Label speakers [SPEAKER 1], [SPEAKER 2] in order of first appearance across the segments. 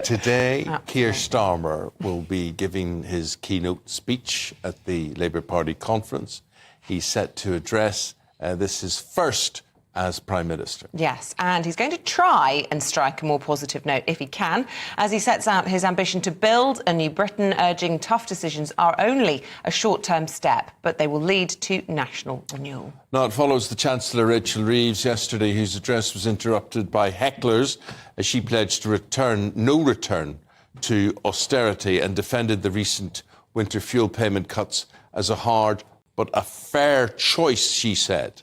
[SPEAKER 1] Today, Keir Starmer will be giving his keynote speech at the Labour Party conference. He's set to address his first as Prime Minister.
[SPEAKER 2] Yes, and he's going to try and strike a more positive note if he can, as he sets out his ambition to build a new Britain, urging tough decisions are only a short-term step, but they will lead to national renewal.
[SPEAKER 1] Now it follows the Chancellor Rachel Reeves yesterday, whose address was interrupted by hecklers as she pledged to no return to austerity and defended the recent winter fuel payment cuts as a hard but a fair choice, she said.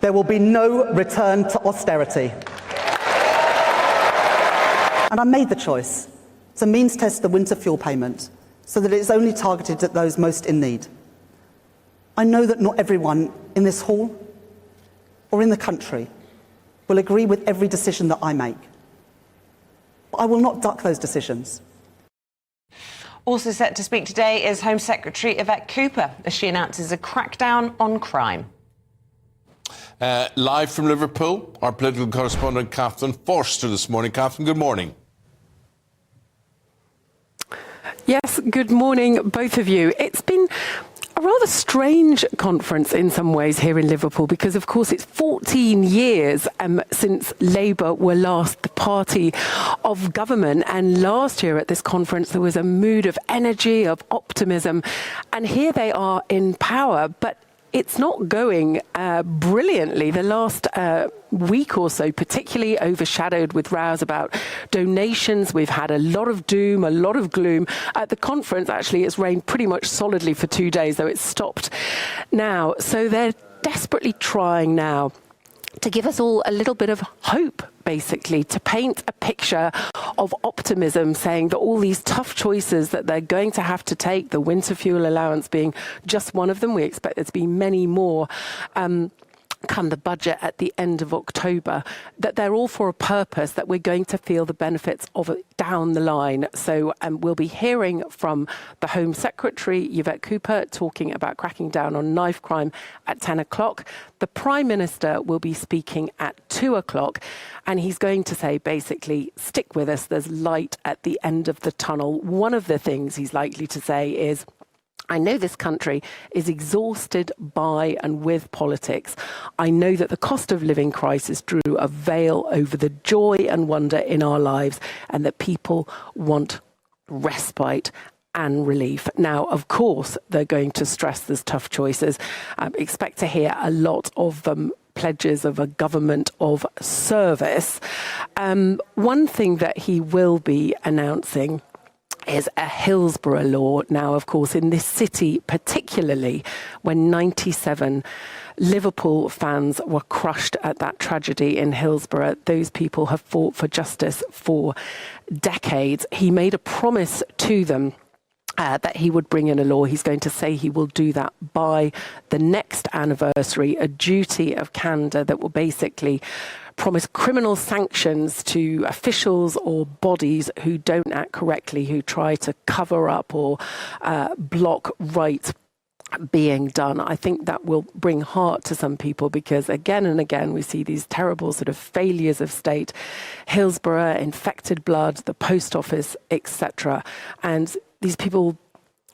[SPEAKER 3] There will be no return to austerity. And I made the choice to means test the winter fuel payment so that it is only targeted at those most in need. I know that not everyone in this hall or in the country will agree with every decision that I make. But I will not duck those decisions.
[SPEAKER 2] Also set to speak today is Home Secretary Yvette Cooper, as she announces a crackdown on crime.
[SPEAKER 1] Live from Liverpool, our political correspondent Catherine Forster this morning. Catherine, good morning.
[SPEAKER 4] Yes, good morning, both of you. It's been a rather strange conference in some ways here in Liverpool because, of course, it's 14 years since Labour were last the party of government. And last year at this conference, there was a mood of energy, of optimism. And here they are in power. But it's not going brilliantly. The last week or so, particularly overshadowed with rows about donations. We've had a lot of doom, a lot of gloom. At the conference, actually, it's rained pretty much solidly for 2 days, though it's stopped now. So they're desperately trying now to give us all a little bit of hope, basically, to paint a picture of optimism, saying that all these tough choices that they're going to have to take, the winter fuel allowance being just one of them, we expect there to be many more, come the budget at the end of October, that they're all for a purpose, that we're going to feel the benefits of it down the line. So we'll be hearing from the Home Secretary, Yvette Cooper, talking about cracking down on knife crime at 10 o'clock. The Prime Minister will be speaking at 2 o'clock, and he's going to say, basically, stick with us, there's light at the end of the tunnel. One of the things he's likely to say is, I know this country is exhausted by and with politics. I know that the cost of living crisis drew a veil over the joy and wonder in our lives, and that people want respite and relief. Now, of course, they're going to stress there's tough choices. Expect to hear a lot of them. Pledges of a government of service. One thing that he will be announcing is a Hillsborough law. Now, of course, in this city, particularly when 97 Liverpool fans were crushed at that tragedy in Hillsborough, those people have fought for justice for decades. He made a promise to them that he would bring in a law. He's going to say he will do that by the next anniversary, a duty of candour that will basically promise criminal sanctions to officials or bodies who don't act correctly, who try to cover up or block right being done. I think that will bring heart to some people because again and again we see these terrible sort of failures of state, Hillsborough, infected blood, the post office, etc. And these people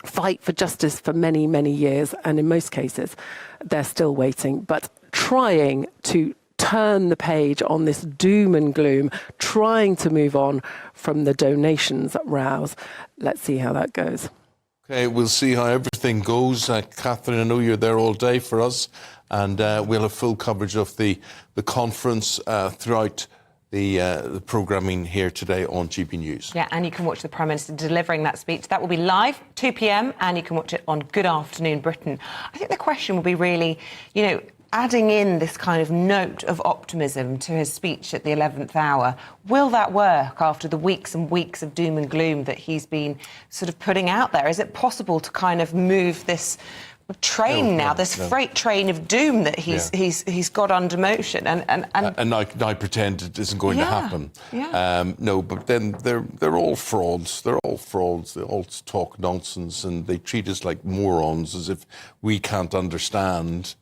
[SPEAKER 4] fight for justice for many, many years, and in most cases they're still waiting, but trying to turn the page on this doom and gloom, trying to move on from the donations rows. Let's see how that goes.
[SPEAKER 1] OK, we'll see how everything goes. Catherine, I know you're there all day for us, and we'll have full coverage of the conference throughout the programming here today on GB News.
[SPEAKER 2] Yeah, and you can watch the Prime Minister delivering that speech. That will be live, 2 p.m, and you can watch it on Good Afternoon Britain. I think the question will be really, adding in this kind of note of optimism to his speech at the 11th hour. Will that work after the weeks and weeks of doom and gloom that he's been sort of putting out there? Is it possible to kind of move this train this freight train of doom that he's got under motion, and
[SPEAKER 1] I pretend it isn't going to happen. No, but then they're all frauds. They're all frauds. They all talk nonsense, and they treat us like morons, as if we can't understand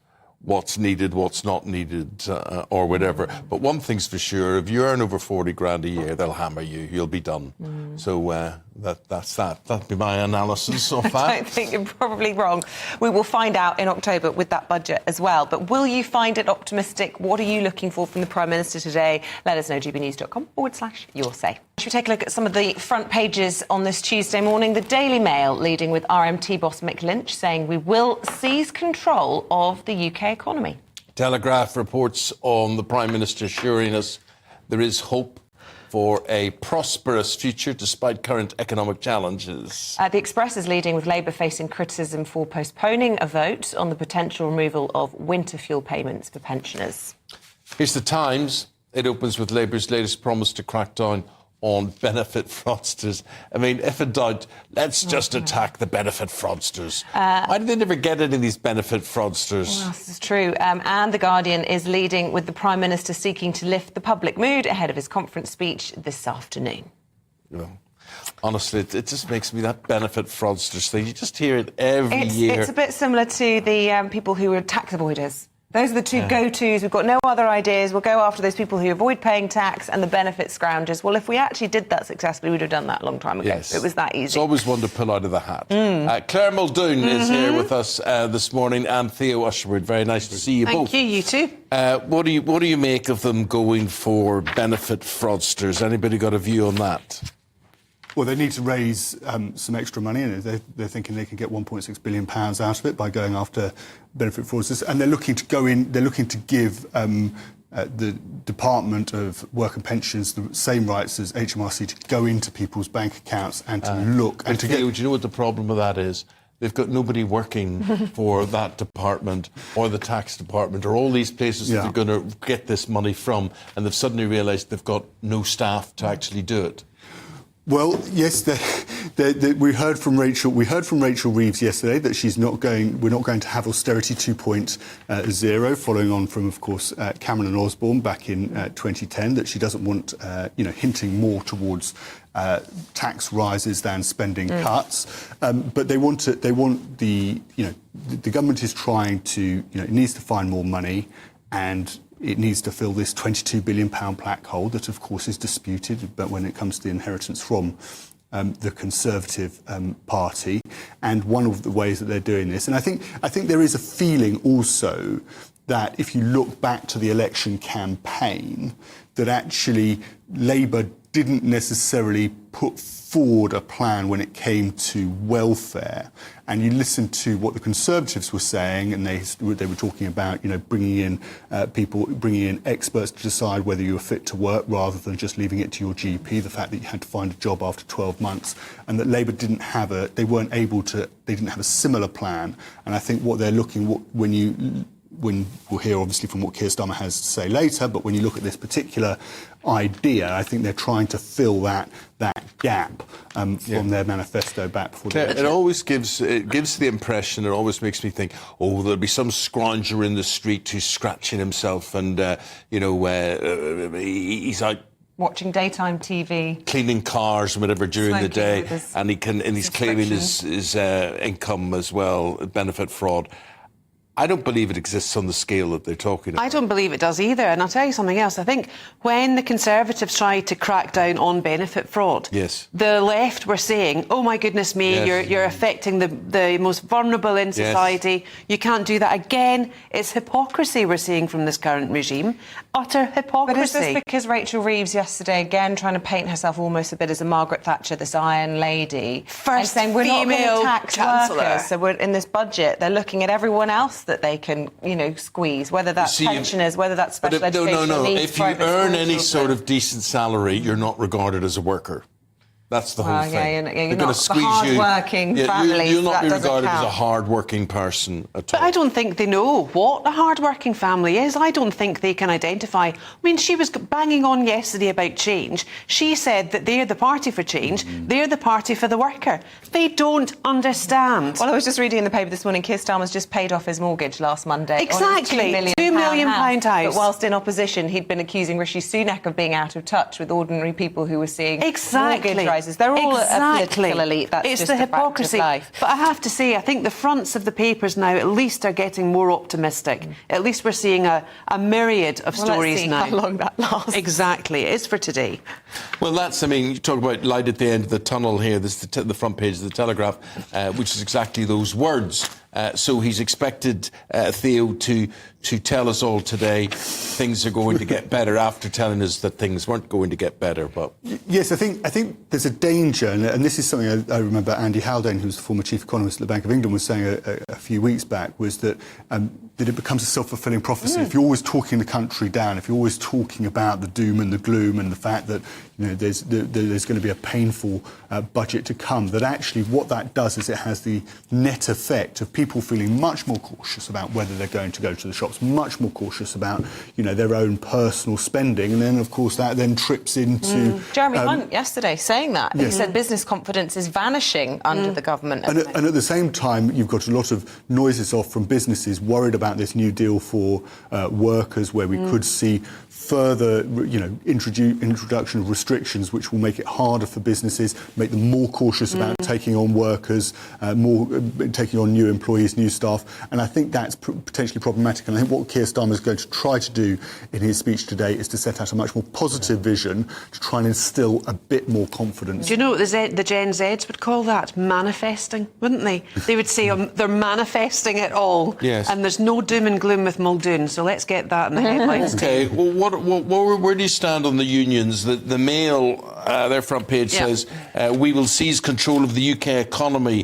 [SPEAKER 1] what's needed, what's not needed, or whatever. But one thing's for sure, if you earn over 40 grand a year, they'll hammer you. You'll be done. So that's that. That'd be my analysis of that.
[SPEAKER 2] I don't think you're probably wrong. We will find out in October with that budget as well. But will you find it optimistic? What are you looking for from the Prime Minister today? Let us know, gbnews.com/your say. Should we take a look at some of the front pages on this Tuesday morning? The Daily Mail leading with RMT boss Mick Lynch saying we will seize control of the UK economy. Telegraph
[SPEAKER 1] reports on the Prime Minister assuring us there is hope for a prosperous future despite current economic challenges.
[SPEAKER 2] The Express is leading with Labour facing criticism for postponing a vote on the potential removal of winter fuel payments for pensioners.
[SPEAKER 1] Here's the Times. It opens with Labour's latest promise to crack down on benefit fraudsters. I mean, if in doubt, let's just attack the benefit fraudsters. Why did they never get any of these benefit fraudsters?
[SPEAKER 2] Well, this is true. And The Guardian is leading with the Prime Minister seeking to lift the public mood ahead of his conference speech this afternoon.
[SPEAKER 1] Well, honestly, it just makes me that benefit fraudsters thing. You just hear it every year.
[SPEAKER 2] It's a bit similar to the people who are tax avoiders. Those are the two go-tos. We've got no other ideas. We'll go after those people who avoid paying tax and the benefit scroungers. Well, if we actually did that successfully, we'd have done that a long time ago.
[SPEAKER 1] Yes.
[SPEAKER 2] It was that easy.
[SPEAKER 1] It's always one to pull out of the hat. Claire Muldoon is here with us this morning, and Theo Usherwood. Very nice to see you both.
[SPEAKER 5] Thank you, you too.
[SPEAKER 1] What do you make of them going for benefit fraudsters? Anybody got a view on that?
[SPEAKER 6] Well, they need to raise some extra money, and they're thinking they can get £1.6 billion out of it by going after benefit fraudsters. And they're looking to go in. They're looking to give the Department of Work and Pensions the same rights as HMRC to go into people's bank accounts and to look and to get.
[SPEAKER 1] Do you know what the problem with that is? They've got nobody working for that department or the tax department or all these places that they're going to get this money from, and they've suddenly realised they've got no staff to actually do it.
[SPEAKER 6] Well, yes, we heard from Rachel Reeves yesterday that we're not going to have austerity 2.0, following on from, of course, Cameron and Osborne back in 2010, that she doesn't want, hinting more towards tax rises than spending cuts. But the government is trying to, it needs to find more money, and it needs to fill this £22 billion black hole that, of course, is disputed, but when it comes to the inheritance from the Conservative Party, and one of the ways that they're doing this. And I think there is a feeling also that if you look back to the election campaign, that actually Labour didn't necessarily put forward a plan when it came to welfare. And you listen to what the Conservatives were saying, and they were talking about, bringing in experts to decide whether you were fit to work rather than just leaving it to your GP. The fact that you had to find a job after 12 months, and that Labour didn't have they didn't have a similar plan. And I think what they're looking when we'll hear obviously from what Keir Starmer has to say later, but when you look at this particular idea, I think they're trying to fill that gap from their manifesto back before.
[SPEAKER 1] It always gives the impression. It always makes me think, there'll be some scrounger in the street who's scratching himself, and he's out
[SPEAKER 2] watching daytime TV,
[SPEAKER 1] cleaning cars and whatever during the day, and he's claiming his income as well, benefit fraud. I don't believe it exists on the scale that they're talking about.
[SPEAKER 5] I don't believe it does either. And I'll tell you something else. I think when the Conservatives tried to crack down on benefit fraud, the left were saying, oh, my goodness me, you're affecting the most vulnerable in society. You can't do that. Again, it's hypocrisy we're seeing from this current regime. Utter hypocrisy.
[SPEAKER 2] But is this because Rachel Reeves yesterday, again, trying to paint herself almost a bit as a Margaret Thatcher, this Iron Lady,
[SPEAKER 5] first
[SPEAKER 2] saying we're not going to tax
[SPEAKER 5] Chancellor.
[SPEAKER 2] workers, so we're in this budget, they're looking at everyone else that they can, squeeze, whether that's pensioners, whether that's special education.
[SPEAKER 1] No. If you earn any sort of decent salary, you're not regarded as a worker. That's the whole thing.
[SPEAKER 2] You're not a hard-working family.
[SPEAKER 1] You'll not be regarded as a hard-working person at all.
[SPEAKER 5] But I don't think they know what a hard-working family is. I don't think they can identify. I mean, she was banging on yesterday about change. She said that they're the party for change. They're the party for the worker. They don't understand.
[SPEAKER 2] Well, I was just reading in the paper this morning, Keir Starmer's just paid off his mortgage last Monday.
[SPEAKER 5] Exactly. £2 million house.
[SPEAKER 2] But whilst in opposition, he'd been accusing Rishi Sunak of being out of touch with ordinary people who were seeing mortgage rises. rises. They're all a political elite. That's
[SPEAKER 5] it's
[SPEAKER 2] just
[SPEAKER 5] the
[SPEAKER 2] a fact of
[SPEAKER 5] hypocrisy.
[SPEAKER 2] life.
[SPEAKER 5] But I have to say, I think the fronts of the papers now at least are getting more optimistic. At least we're seeing a myriad of stories
[SPEAKER 2] let's see
[SPEAKER 5] now.
[SPEAKER 2] how long that lasts.
[SPEAKER 5] Exactly. It is for today.
[SPEAKER 1] Well, you talk about light at the end of the tunnel here. This is the front page of the Telegraph, which is exactly those words. So he's expected Theo to tell us all today things are going to get better after telling us that things weren't going to get better. But
[SPEAKER 6] yes, I think there's a danger, and this is something I remember Andy Haldane, who's the former chief economist at the Bank of England, was saying a few weeks back, was that it becomes a self-fulfilling prophecy. If you're always talking the country down, if you're always talking about the doom and the gloom and the fact that there's going to be a painful budget to come, that actually what that does is it has the net effect of people feeling much more cautious about whether they're going to go to the shops, much more cautious about their own personal spending, and then of course that then trips into
[SPEAKER 2] Jeremy Hunt yesterday saying that. He said business confidence is vanishing under the government.
[SPEAKER 6] And at the same time, you've got a lot of noises off from businesses worried about this new deal for workers, where we could see further, introduction of restrictions which will make it harder for businesses, make them more cautious about taking on workers, taking on new employees, new staff. And I think that's potentially problematic. And I think what Keir Starmer is going to try to do in his speech today is to set out a much more positive vision to try and instill a bit more confidence.
[SPEAKER 5] Do you know what the Gen Zs would call that? Manifesting, wouldn't they? They would say they're manifesting it all.
[SPEAKER 1] Yes.
[SPEAKER 5] And there's no doom and gloom with Muldoon, so let's get that in the headlines.
[SPEAKER 1] Okay, well, where do you stand on the unions? The Mail, their front page says, we will seize control of the UK economy.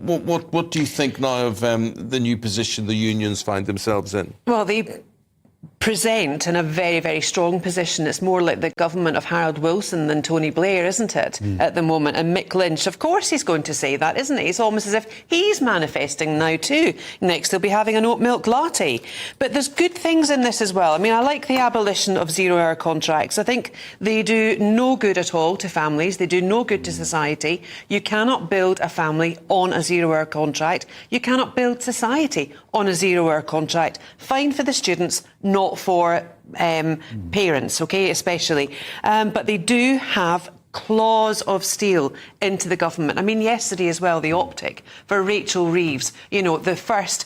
[SPEAKER 1] What do you think now of the new position the unions find themselves in?
[SPEAKER 5] Well, they present in a very, very strong position. It's more like the government of Harold Wilson than Tony Blair, isn't it, at the moment? And Mick Lynch, of course he's going to say that, isn't he? It's almost as if he's manifesting now too. Next he'll be having an oat milk latte. But there's good things in this as well. I mean, I like the abolition of zero-hour contracts. I think they do no good at all to families. They do no good to society. You cannot build a family on a zero-hour contract. You cannot build society on a zero-hour contract. Fine for the students, not for parents, okay, especially. But they do have claws of steel into the government. I mean, yesterday as well, the optic for Rachel Reeves, the first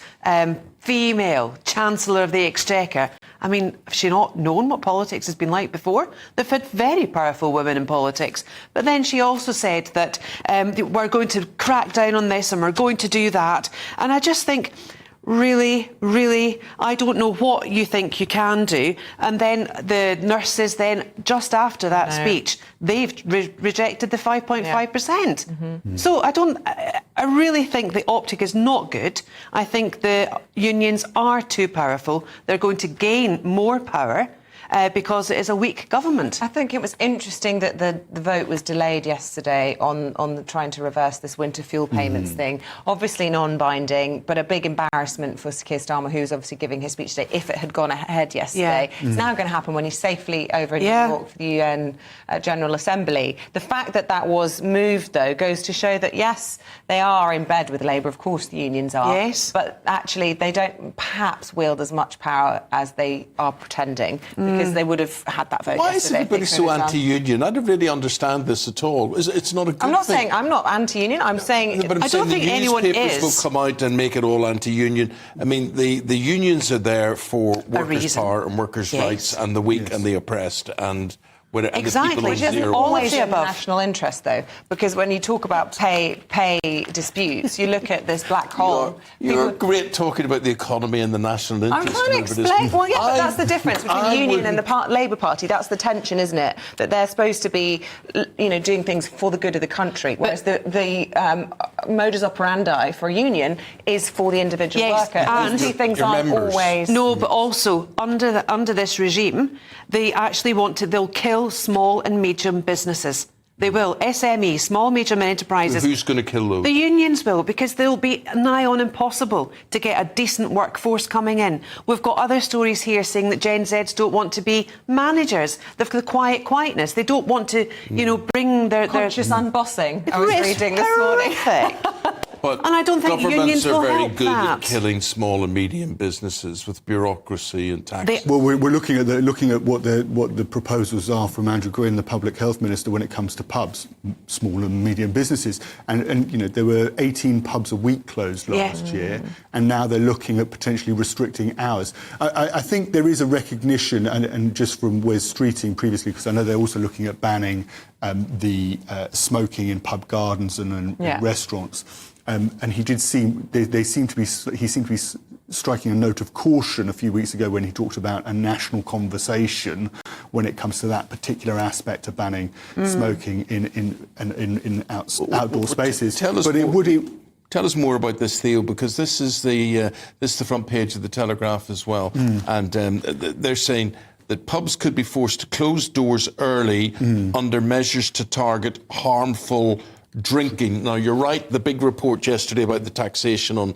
[SPEAKER 5] female Chancellor of the Exchequer. I mean, has she not known what politics has been like before? They've had very powerful women in politics. But then she also said that we're going to crack down on this and we're going to do that. And I just think, really, I don't know what you think you can do. And then the nurses then, just after that speech, they've rejected the 5.5%. So I really think the optic is not good. I think the unions are too powerful. They're going to gain more power. Because it is a weak government.
[SPEAKER 2] I think it was interesting that the vote was delayed yesterday on trying to reverse this winter fuel payments thing. Obviously non-binding, but a big embarrassment for Keir Starmer, who's obviously giving his speech today, if it had gone ahead yesterday. It's now going to happen when he's safely over in New York for the UN General Assembly. The fact that that was moved, though, goes to show that, yes, they are in bed with Labour. Of course the unions are.
[SPEAKER 5] Yes.
[SPEAKER 2] But actually they don't perhaps wield as much power as they are pretending, because they would have had that vote
[SPEAKER 1] Why
[SPEAKER 2] yesterday.
[SPEAKER 1] is everybody so anti-union? I don't really understand this at all. It's not a good thing.
[SPEAKER 2] I'm not saying I'm not anti-union. I'm saying
[SPEAKER 1] but
[SPEAKER 5] I don't think anyone is.
[SPEAKER 1] The newspapers will come out and make it all anti-union. I mean, the unions are there for workers' power and workers' rights and the weak and the oppressed and.
[SPEAKER 5] Exactly,
[SPEAKER 2] which isn't always in national interest, though, because when you talk about pay disputes, you look at this black hole.
[SPEAKER 1] You're great talking about the economy and the national interest.
[SPEAKER 2] I'm trying to explain. Well, yeah, but that's the difference between the union and the Labour Party. That's the tension, isn't it? That they're supposed to be, doing things for the good of the country, whereas the modus operandi for a union is for the individual worker. And these two things aren't always.
[SPEAKER 5] No, but also under this regime, they actually they'll kill small and medium businesses. They will. SMEs, small, medium enterprises.
[SPEAKER 1] Who's going to kill those?
[SPEAKER 5] The unions will, because they'll be nigh on impossible to get a decent workforce coming in. We've got other stories here saying that Gen Zs don't want to be managers. They've got the quietness. They don't want to, bring their
[SPEAKER 2] conscious unbossing. I was reading this
[SPEAKER 5] morning.
[SPEAKER 1] But
[SPEAKER 5] and I don't think unions
[SPEAKER 1] governments
[SPEAKER 5] will
[SPEAKER 1] are very
[SPEAKER 5] help
[SPEAKER 1] good
[SPEAKER 5] that.
[SPEAKER 1] at killing small and medium businesses with bureaucracy and tax.
[SPEAKER 6] Well, we're looking at what the proposals are from Andrew Gwynn, the Public Health Minister, when it comes to pubs, small and medium businesses. And you know, there were 18 pubs a week closed last year, and now they're looking at potentially restricting hours. I think there is a recognition, and just from Wes Streeting previously, because I know they're also looking at banning the smoking in pub gardens and restaurants. And he seemed to be striking a note of caution a few weeks ago when he talked about a national conversation when it comes to that particular aspect of banning smoking in outdoor spaces.
[SPEAKER 1] Tell us more about this, Theo, because this is the front page of the Telegraph as well, and they're saying that pubs could be forced to close doors early under measures to target harmful drinking. Now, you're right, the big report yesterday about the taxation on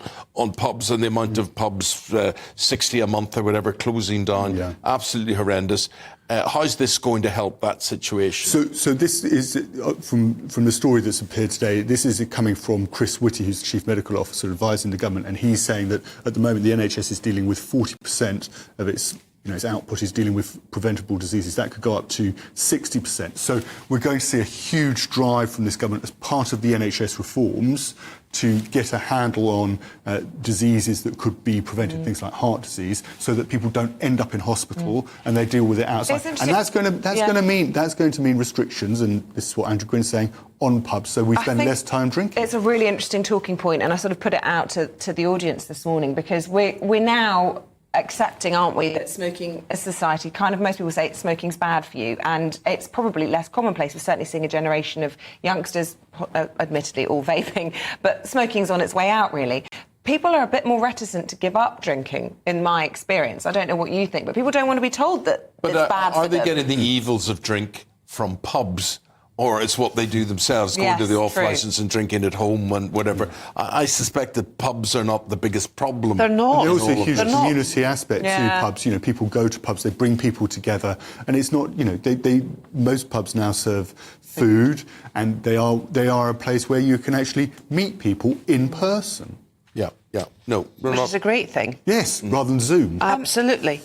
[SPEAKER 1] pubs and the amount of pubs, 60 a month or whatever, closing down, absolutely horrendous. How's this going to help that situation?
[SPEAKER 6] So this is, from the story that's appeared today, this is coming from Chris Whitty, who's the Chief Medical Officer advising the government, and he's saying that at the moment the NHS is dealing with 40% of its output is dealing with preventable diseases. That could go up to 60%. So we're going to see a huge drive from this government as part of the NHS reforms to get a handle on diseases that could be prevented, things like heart disease, so that people don't end up in hospital and they deal with it outside. And that's going to mean restrictions, and this is what Andrew Gwynn's saying, on pubs, so we spend less time drinking.
[SPEAKER 2] It's a really interesting talking point, and I sort of put it out to the audience this morning, because we're now accepting, aren't we, that smoking as society, kind of most people say smoking's bad for you, and it's probably less commonplace. We're certainly seeing a generation of youngsters, admittedly all vaping, but smoking's on its way out, really. People are a bit more reticent to give up drinking, in my experience. I don't know what you think, but people don't want to be told that it's bad for them.
[SPEAKER 1] Are they getting the evils of drink from pubs? Or it's what they do themselves, going to the off-licence and drinking at home and whatever. I suspect that pubs are not the biggest problem.
[SPEAKER 5] They're not.
[SPEAKER 6] And there's also a huge community aspect to pubs. You know, people go to pubs, they bring people together, and it's not. You know, most pubs now serve food, and they are a place where you can actually meet people in person.
[SPEAKER 1] Yeah. No,
[SPEAKER 5] which is a great thing.
[SPEAKER 6] Yes, rather than Zoom.
[SPEAKER 5] Absolutely.